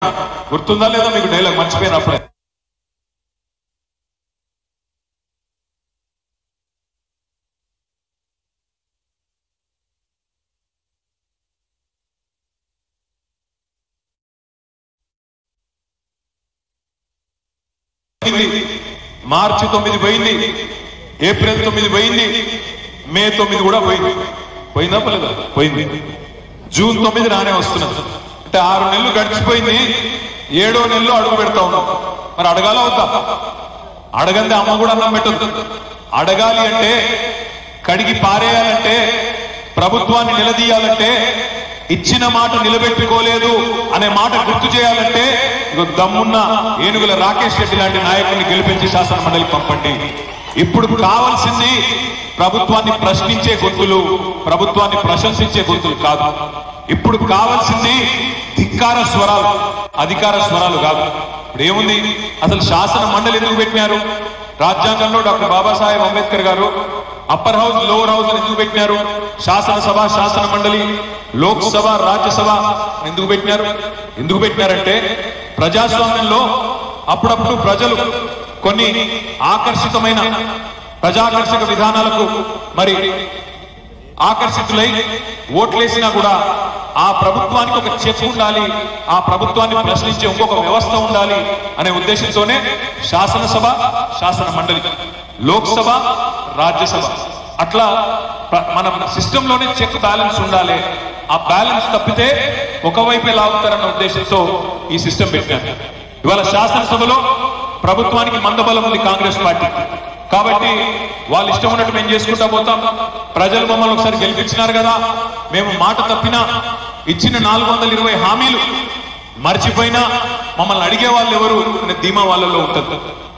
గుర్తుందా లేదా మీకు డైలాగ్ మర్చిపోయినప్పుడే? మార్చి 9 పోయింది, ఏప్రిల్ 9 పోయింది, మే 9 కూడా పోయింది. పోయిందా పోలేదా? పోయింది. జూన్ 9 రానే వస్తున్నది. అంటే 6 నెలలు గడిచిపోయింది. 7వ నెలలో అడుగు పెడతా ఉన్నాం. మరి అడగాల వద్దా? అడగంది అమ్మ కూడా అన్నం పెట్టదు. అడగాలి అంటే, కడిగి పారేయాలంటే, ప్రభుత్వాన్ని నిలదీయాలంటే, ఇచ్చిన మాట నిలబెట్టుకోలేదు అనే మాట గుర్తు చేయాలంటే దమ్మున్న ఏనుగుల రాకేష్ రెడ్డి లాంటి నాయకుడిని గెలిపించి శాసన మండలికి పంపండి. ఇప్పుడు కావాల్సింది ప్రభుత్వాన్ని ప్రశ్నించే గొంతులు, ప్రభుత్వాన్ని ప్రశంసించే గొంతులు కాదు. ఇప్పుడు కావాల్సింది ధిక్కార స్వరాలు, అధికార స్వరాలు కాదు. ఇప్పుడు ఏముంది? అసలు శాసన మండలి ఎందుకు పెట్టినారు? రాజ్యాంగంలో డాక్టర్ బాబాసాహెబ్ అంబేద్కర్ గారు అప్పర్ హౌస్, లోవర్ హౌస్ ఎందుకు పెట్టినారు? శాసనసభ, శాసన మండలి, లోక్సభ, రాజ్యసభ ఎందుకు పెట్టినారు? ఎందుకు పెట్టినారంటే ప్రజాస్వామ్యంలో అప్పుడప్పుడు ప్రజలు కొన్ని ఆకర్షితమైన ప్రజాకర్షక విధానాలకు మరి ఆకర్షితులై ఓట్లేసినా కూడా ఆ ప్రభుత్వానికి ఒక చెక్ ఉండాలి, ఆ ప్రభుత్వాన్ని ప్రశ్నించే ఇంకొక వ్యవస్థ ఉండాలి అనే ఉద్దేశంతోనే శాసనసభ, శాసన మండలి, లోక్సభ, రాజ్యసభ అట్లా మన సిస్టంలోనే చెక్ బ్యాలెన్స్ ఉండాలి. ఆ బ్యాలెన్స్ తప్పితే ఒకవైపే లాగుతారన్న ఉద్దేశంతో ఈ సిస్టమ్ పెట్టారు. ఇవాళ శాసనసభలో ప్రభుత్వానికి మందబలం ఉంది కాంగ్రెస్ పార్టీ. కాబట్టి వాళ్ళు ఇష్టం ఉన్నట్టు మేము చేసుకుంటా పోతాం. ప్రజలు మమ్మల్ని ఒకసారి గెలిపించినారు కదా, మేము మాట తప్పినా, ఇచ్చిన 420 హామీలు మర్చిపోయినా మమ్మల్ని అడిగే వాళ్ళు ఎవరు అనే ధీమా వాళ్ళలో ఉంటుంది.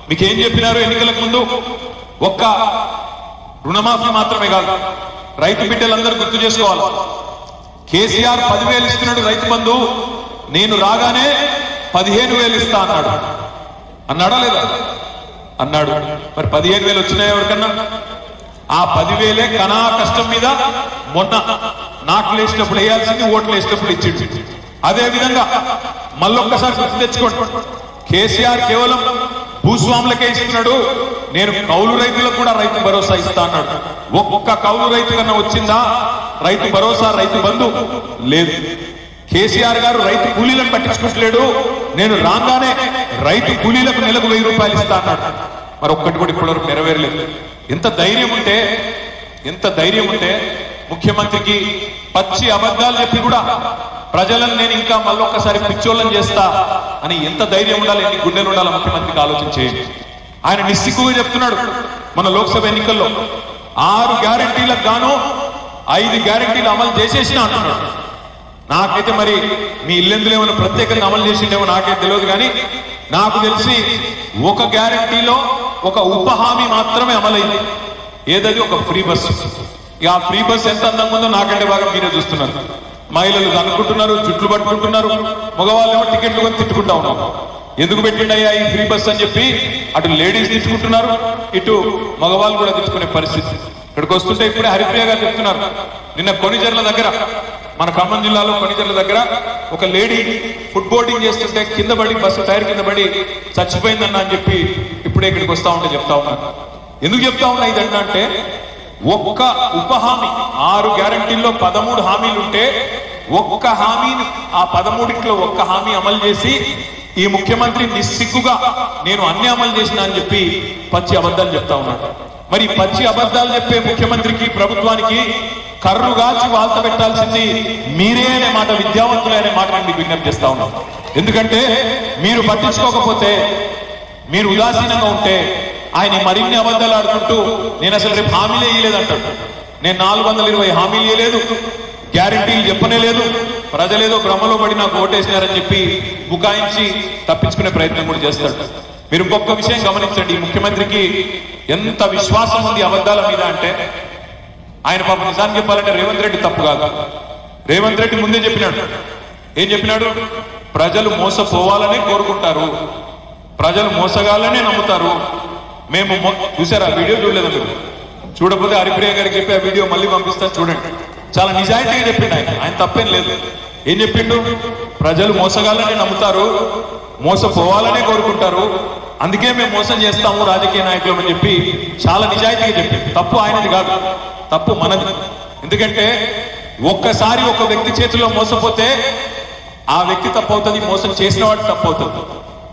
మీకేం చెప్పినారు ఎన్నికలకు ముందు? ఒక్క రుణమాఫీ మాత్రమే కాదు, రైతు బిడ్డలందరూ గుర్తు చేసుకోవాలి. కేసీఆర్ 10,000 ఇస్తున్నాడు రైతు బంధు, నేను రాగానే 15,000 ఇస్తా అన్నాడు. అన్నాడా లేదా? అన్నాడు. మరి 15,000 వచ్చినాయి ఎవరికన్నా? ఆ 10,000 కనా కష్టం మీద మొన్న నాట్లు వేసినప్పుడు వేయాల్సింది, ఓట్లు వేసినప్పుడు ఇచ్చింది. అదే విధంగా మళ్ళొక్కసారి గుర్తు తెచ్చుకోండి, కేసీఆర్ కేవలం భూస్వాములకే ఇస్తున్నాడు, నేను కౌలు రైతులకు కూడా రైతు భరోసా ఇస్తా అన్నాడు. ఒక్క కౌలు రైతు కన్నా వచ్చిందా రైతు భరోసా, రైతు బంధు? లేదు. కేసీఆర్ గారు రైతు కూలీలను పట్టించుకుంటలేడు, నేను రాగానే రైతు కూలీలకు నెలకు 1000 రూపాయలు ఇస్తా అన్నాడు. మరి ఒక్కటి కూడా ఇప్పటివరకు నెరవేరలేదు. ఎంత ధైర్యం ఉంటే ముఖ్యమంత్రికి పచ్చి అబద్ధాలు చెప్పి కూడా ప్రజలను నేను ఇంకా మళ్ళొక్కసారి పిచ్చోళ్ళని చేస్తా అని ఎంత ధైర్యం ఉండాలి, ఎన్ని గుండెలు ఉండాలి ముఖ్యమంత్రికి ఆలోచన చేయండి. ఆయన నిస్సిగ్గుగా చెప్తున్నాడు మన లోక్సభ ఎన్నికల్లో 6 గ్యారంటీలకు గాను 5 గ్యారంటీలు అమలు చేసేసినా అంటున్నాడు. నాకైతే మరి మీ ఇల్లెందులో ఏమైనా ప్రత్యేకంగా అమలు చేసిండేమో నాకైతే తెలియదు, కానీ నాకు తెలిసి ఒక గ్యారంటీలో ఒక ఉప హామీ మాత్రమే అమలైంది. ఏదది? ఒక ఫ్రీ బస్సు. ఇక ఆ ఫ్రీ బస్ ఎంత అందంగా ఉందో నాకంటే బాగా మీరే చూస్తున్నారు. మహిళలు అనుకుంటున్నారు, జుట్లు పట్టుకుంటున్నారు, మగవాళ్ళేమో టికెట్లు కొని తిట్టుకుంటా ఉన్నారు. ఎందుకు పెట్టిండయ్యా ఈ ఫ్రీ బస్ అని చెప్పి అటు లేడీస్ తిట్టుకుంటున్నారు, ఇటు మగవాళ్ళు కూడా తిట్టుకునే పరిస్థితి. ఇక్కడికి వస్తుంటే ఇప్పుడే హరిప్రియ గారు చెప్తున్నారు, నిన్న కొనిజర్ల దగ్గర, మన ఖమ్మం జిల్లాలో కొనిజర్ల దగ్గర ఒక లేడీ ఫుడ్ బోర్డింగ్ చేస్తుంటే కింద పడి, బస్సు టైర్ కింద పడి చచ్చిపోయిందన్న అని చెప్పి ఇప్పుడే ఇక్కడికి వస్తా ఉంటే చెప్తా ఉన్నారు. ఎందుకు చెప్తా ఉన్నా ఇదన్నా అంటే, ఒక్క ఉప హామీ, 6 గ్యారంటీల్లో 13 హామీలు ఉంటే ఒక్క హామీని, ఆ 13లో ఒక్క హామీ అమలు చేసి ఈ ముఖ్యమంత్రి నిస్సిగ్గుగా నేను అన్ని అమలు చేసినా అని చెప్పి పచ్చి అబద్ధాలు చెప్తా ఉన్నాడు. మరి పచ్చి అబద్ధాలు చెప్పే ముఖ్యమంత్రికి, ప్రభుత్వానికి కర్రుగాచి వాల్త పెట్టాల్సింది మీరే అనే మాట, విద్యావంతులే అనే మాట నేను మీకు విజ్ఞప్తి చేస్తా ఉన్నాను. ఎందుకంటే మీరు పట్టించుకోకపోతే, మీరు ఉదాసీనంగా ఉంటే ఆయన మరిన్ని అబద్ధాలు ఆడుకుంటూ నేను అసలు రేపు హామీలే ఇయ్యలేదంటాడు. నేను 420 హామీలు ఇయ్యలేదు, గ్యారంటీలు చెప్పనే లేదు, ప్రజలేదో భ్రమలో పడి నాకు ఓటేసినారని చెప్పి బుకాయించి తప్పించుకునే ప్రయత్నం కూడా చేస్తాడు. మీరు ఇంకొక విషయం గమనించండి, ఈ ముఖ్యమంత్రికి ఎంత విశ్వాసం ఉంది అబద్ధాల మీద అంటే, ఆయన పాపం నిజాన్ని చెప్పాలంటే రేవంత్ రెడ్డి తప్పు కాదు. రేవంత్ రెడ్డి ముందే చెప్పినాడు. ఏం చెప్పినాడు? ప్రజలు మోసపోవాలనే కోరుకుంటారు, ప్రజలు మోసగాలనే నమ్ముతారు. మేము చూసారా వీడియో? చూడలేదా మీరు? చూడకపోతే హరిప్రియ గారికి చెప్పి ఆ వీడియో మళ్ళీ పంపిస్తాను చూడండి. చాలా నిజాయితీగా చెప్పిండు ఆయన తప్పేం లేదు. ఏం చెప్పిండు? ప్రజలు మోసగాళ్ళనే నమ్ముతారు, మోసపోవాలనే కోరుకుంటారు, అందుకే మేము మోసం చేస్తాము రాజకీయ నాయకులు అని చెప్పి చాలా నిజాయితీగా చెప్పింది. తప్పు ఆయనది కాదు, తప్పు మనది. ఎందుకంటే ఒక్కసారి ఒక వ్యక్తి చేతిలో మోసపోతే ఆ వ్యక్తి తప్పు అవుతుంది, మోసం చేసిన వాడు తప్పు అవుతుంది.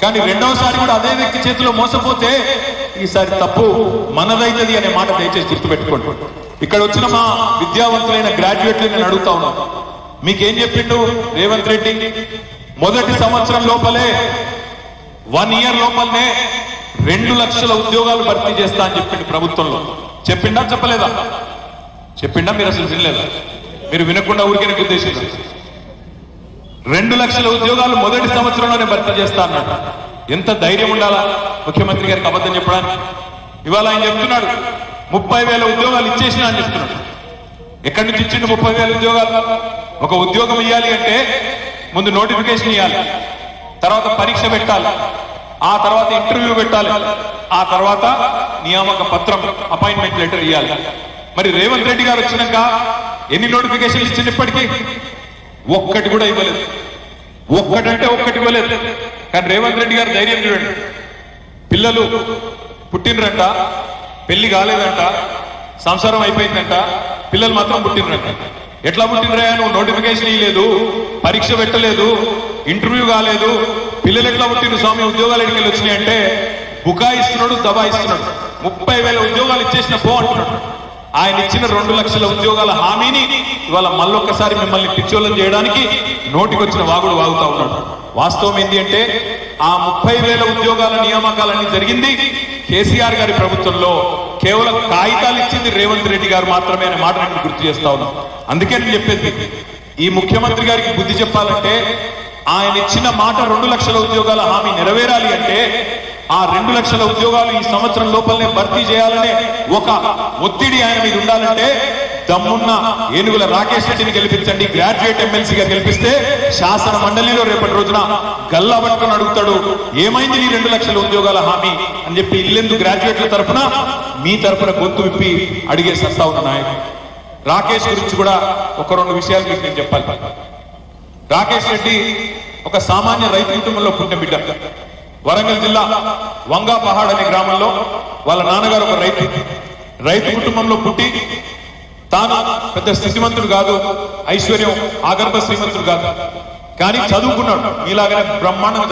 కానీ రెండవసారి కూడా అదే వ్యక్తి చేతిలో మోసపోతే ఈసారి తప్పు మనదైతుంది అనే మాట దయచేసి గుర్తుపెట్టుకోండి. ఇక్కడ వచ్చిన మా విద్యావంతులైన గ్రాడ్యుయేట్లు నేను అడుగుతా ఉన్నాను, మీకేం చెప్పిండు రేవంత్ రెడ్డి? మొదటి సంవత్సరం లోపలే 1 year లోపలనే 2 లక్షల ఉద్యోగాలు భర్తీ చేస్తా అని చెప్పిండు ప్రభుత్వంలో. చెప్పిండా చెప్పలేదా? చెప్పిండా? మీరు అసలు వినలేదా? మీరు వినకుండా ఊరికే ఉద్దేశించారు. 2 లక్షల ఉద్యోగాలు మొదటి సంవత్సరంలోనే భర్తీ చేస్తా అన్నాడు. ఎంత ధైర్యం ఉండాలా ముఖ్యమంత్రి గారికి అబద్ధం చెప్పడానికి? ఇవాళ ఆయన చెప్తున్నాడు 30,000 ఉద్యోగాలు ఇచ్చేసినా అని చెప్తున్నాడు. ఎక్కడి నుంచి ఇచ్చిండు 30,000 ఉద్యోగాలు? ఒక ఉద్యోగం ఇవ్వాలి అంటే ముందు నోటిఫికేషన్ ఇవ్వాలి, తర్వాత పరీక్ష పెట్టాలి, ఆ తర్వాత ఇంటర్వ్యూ పెట్టాలి, ఆ తర్వాత నియామక పత్రం అపాయింట్మెంట్ లెటర్ ఇవ్వాలి. మరి రేవంత్ రెడ్డి గారు వచ్చినాక ఎన్ని నోటిఫికేషన్లు ఇచ్చినప్పటికీ ఒక్కటి కూడా ఇవ్వలేదు. ఒక్కటంటే ఒక్కటి ఇవ్వలేదు. కానీ రేవంత్ రెడ్డి గారు ధైర్యం చూడండి. పిల్లలు పుట్టినరంట, పెళ్లి కాలేదంట, సంసారం అయిపోయిందంట, పిల్లలు మాత్రం పుట్టినరంట. ఎట్లా పుట్టినరా? నువ్వు నోటిఫికేషన్ ఇవ్వలేదు, పరీక్ష పెట్టలేదు, ఇంటర్వ్యూ కాలేదు, పిల్లలు ఎట్లా పుట్టిన స్వామి? ఉద్యోగాలు ఎక్కడికి వచ్చినాయంటే బుకాయిస్తున్నాడు, దబాయిస్తున్నాడు. 30,000 ఉద్యోగాలు ఇచ్చేసిన పో అంటున్నాడు. ఆయన ఇచ్చిన 2 లక్షల ఉద్యోగాల హామీని ఇవాళ మళ్ళొక్కసారి మిమ్మల్ని పిచ్చోళ్ళం చేయడానికి నోటికొచ్చిన వాగుడు వాగుతా ఉన్నాడు. వాస్తవం ఏంటి అంటే ఆ 30,000 ఉద్యోగాల నియామకాలన్నీ జరిగింది కేసీఆర్ గారి ప్రభుత్వంలో. కేవలం కాగితాలు ఇచ్చింది రేవంత్ రెడ్డి గారు మాత్రమే అనే మాట నేను గుర్తు చేస్తా ఉన్నాను. అందుకే నేను చెప్పేది, ఈ ముఖ్యమంత్రి గారికి బుద్ధి చెప్పాలంటే ఆయన ఇచ్చిన మాట 2 లక్షల ఉద్యోగాల హామీ నెరవేరాలి అంటే ఆ 2 లక్షల ఉద్యోగాలు ఈ సంవత్సరం లోపలనే భర్తీ చేయాలనే ఒక ఒత్తిడి ఆయన మీద ఉండాలంటే దమ్మున్న ఏనుగుల రాకేష్ రెడ్డిని గెలిపించండి, గ్రాడ్యుయేట్ ఎమ్మెల్సీగా గెలిపిస్తే శాసన మండలిలో రేపటి రోజున గల్లా పట్టుకొని అడుగుతాడు, ఏమైంది నీ 2 లక్షల ఉద్యోగాల హామీ అని చెప్పి ఇల్లెందు గ్రాడ్యుయేట్ల తరఫున మీ తరఫున గొంతు విప్పి అడిగే సత్తా ఉన్న నాయకుడు. రాకేష్ గురించి కూడా ఒక 2 విషయాలు మీకు నేను చెప్పాలి. రాకేష్ రెడ్డి ఒక సామాన్య రైతు కుటుంబంలో పుట్టిన బిడ్డ. వరంగల్ జిల్లా వంగా పహాడ్ అనే గ్రామంలో వాళ్ళ నాన్నగారు ఒక రైతు కుటుంబంలో పుట్టి తాను పెద్ద స్థితిమంతుడు కాదు, ఐశ్వర్యం ఆగర్భ శ్రీమంతుడు కాదు, కానీ చదువుకున్నాడు. మీలాగానే బ్రహ్మాండంగా